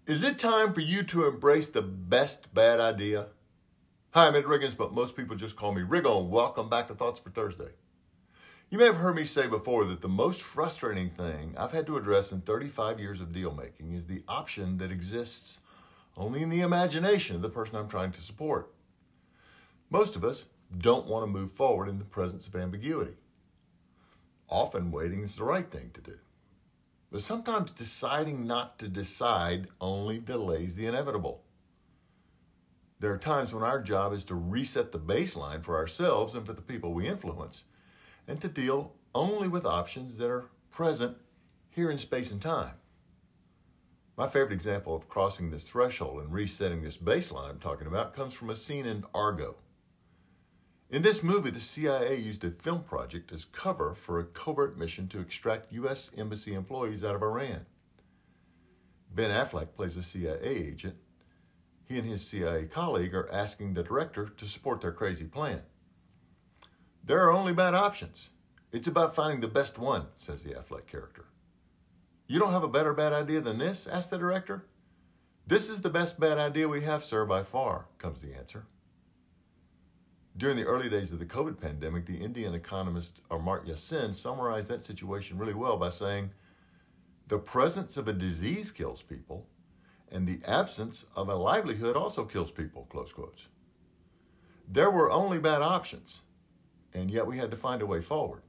Is it time for you to embrace the best bad idea? Hi, I'm Ed Riggins, but most people just call me Riggo, and welcome back to Thoughts for Thursday. You may have heard me say before that the most frustrating thing I've had to address in 35 years of deal making is the option that exists only in the imagination of the person I'm trying to support. Most of us don't want to move forward in the presence of ambiguity. Often waiting is the right thing to do. But sometimes deciding not to decide only delays the inevitable. There are times when our job is to reset the baseline for ourselves and for the people we influence, and to deal only with options that are present here in space and time. My favorite example of crossing this threshold and resetting this baseline I'm talking about comes from a scene in Argo. In this movie, the CIA used a film project as cover for a covert mission to extract U.S. Embassy employees out of Iran. Ben Affleck plays a CIA agent. He and his CIA colleague are asking the director to support their crazy plan. There are only bad options. It's about finding the best one, says the Affleck character. You don't have a better bad idea than this? Asks the director. This is the best bad idea we have, sir, by far, comes the answer. During the early days of the COVID pandemic, the Indian economist Amartya Sen summarized that situation really well by saying, the presence of a disease kills people, and the absence of a livelihood also kills people, close quotes. There were only bad options, and yet we had to find a way forward.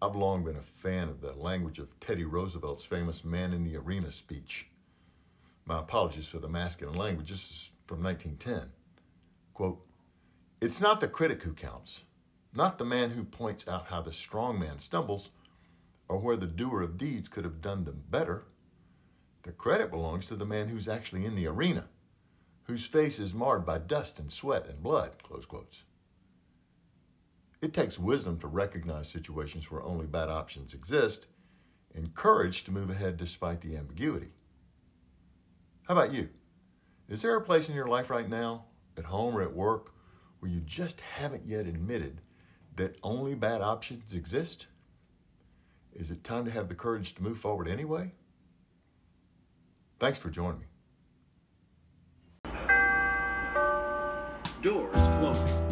I've long been a fan of the language of Teddy Roosevelt's famous Man in the Arena speech. My apologies for the masculine language. This is from 1910. Quote, it's not the critic who counts, not the man who points out how the strong man stumbles or where the doer of deeds could have done them better. The credit belongs to the man who's actually in the arena, whose face is marred by dust and sweat and blood, close quotes. It takes wisdom to recognize situations where only bad options exist and courage to move ahead despite the ambiguity. How about you? Is there a place in your life right now, at home or at work, where you just haven't yet admitted that only bad options exist? Is it time to have the courage to move forward anyway? Thanks for joining me. Doors closing.